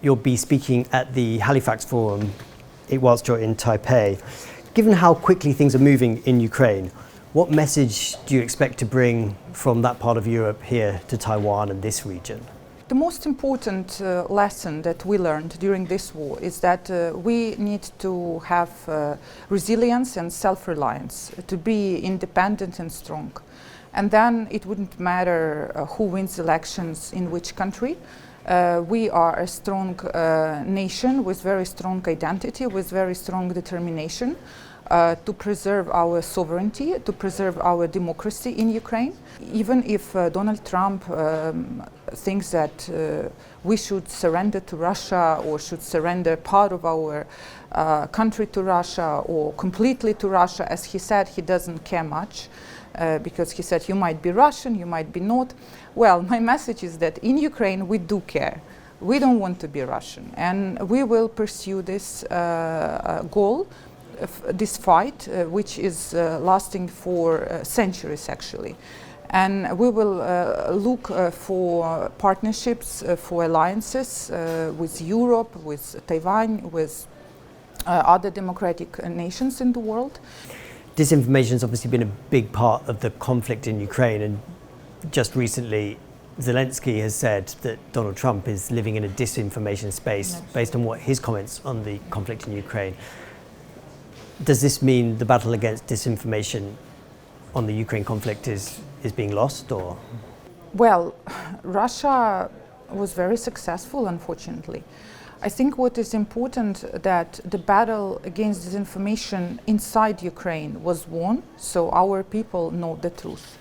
you'll be speaking at the Halifax Forum whilst you're in Taipei. Given how quickly things are moving in Ukraine, what message do you expect to bring from that part of Europe here to Taiwan and this region? The most important lesson that we learned during this war is that we need to have resilience and self-reliance, to be independent and strong. And then it wouldn't matter who wins elections in which country. We are a strong nation with very strong identity, with very strong determination to preserve our sovereignty, to preserve our democracy in Ukraine. Even if Donald Trump thinks that we should surrender to Russia or should surrender part of our country to Russia or completely to Russia, as he said, he doesn't care much because he said you might be Russian, you might be not. Well, my message is that in Ukraine we do care. We don't want to be Russian, and we will pursue this goal, this fight, which is lasting for centuries actually. And we will look for partnerships, for alliances with Europe, with Taiwan, with other democratic nations in the world. Disinformation has obviously been a big part of the conflict in Ukraine, and just recently Zelensky has said that Donald Trump is living in a disinformation space based on what his comments on the conflict in Ukraine. Does this mean the battle against disinformation on the Ukraine conflict is being lost, or? Well, Russia was very successful, unfortunately. I think what is important that the battle against disinformation inside Ukraine was won, so our people know the truth.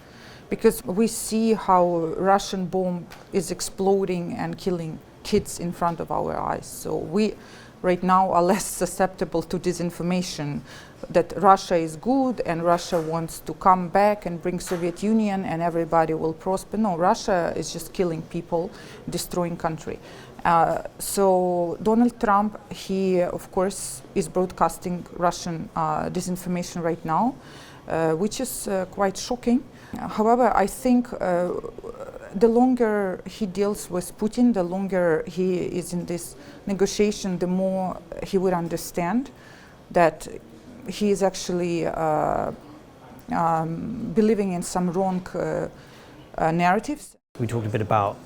Because we see how Russian bomb is exploding and killing kids in front of our eyes. So we right now are less susceptible to disinformation that Russia is good and Russia wants to come back and bring Soviet Union and everybody will prosper. No, Russia is just killing people, destroying country. So Donald Trump, he of course is broadcasting Russian disinformation right now, which is quite shocking. However, I think the longer he deals with Putin, the longer he is in this negotiation, the more he would understand that he is actually believing in some wrong narratives. We talked a bit about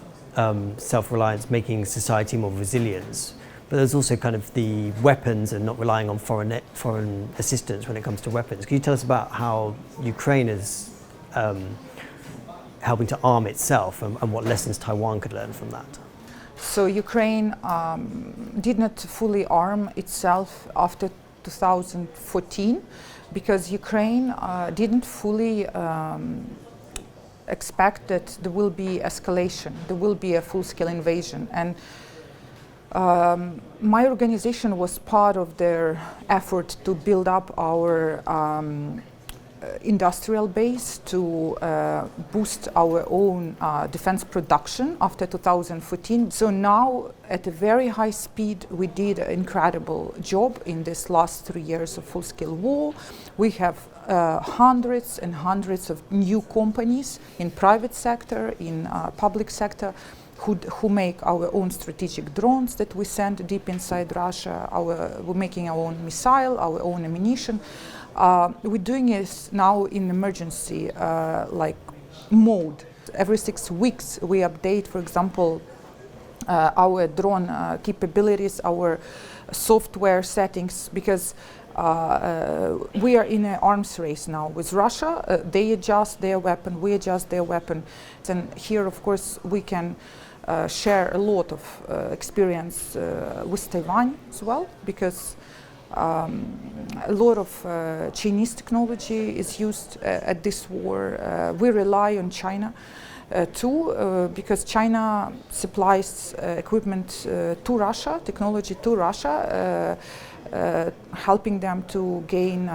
self-reliance, making society more resilient, but there's also kind of the weapons and not relying on foreign assistance when it comes to weapons. Can you tell us about how Ukraine is helping to arm itself and what lessons Taiwan could learn from that? So Ukraine did not fully arm itself after 2014 because Ukraine didn't fully expect that there will be escalation, there will be a full-scale invasion. And my organization was part of their effort to build up our industrial base, to boost our own defense production after 2014. So now, at a very high speed, we did an incredible job in this last 3 years of full-scale war. We have hundreds and hundreds of new companies in private sector, in public sector, who make our own strategic drones that we send deep inside Russia. We're making our own missile, our own ammunition. We're doing it now in emergency mode. Every 6 weeks we update, for example, our drone capabilities, our software settings, because we are in an arms race now with Russia. They adjust their weapon, we adjust their weapon. And here, of course, we can share a lot of experience with Taiwan as well, because a lot of Chinese technology is used at this war. We rely on China too, because China supplies equipment to Russia, technology to Russia, helping them to gain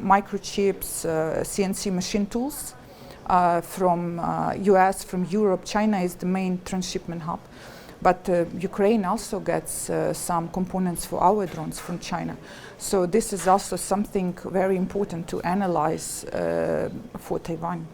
microchips, CNC machine tools from US, from Europe. China is the main transshipment hub. But Ukraine also gets some components for our drones from China. So this is also something very important to analyze for Taiwan.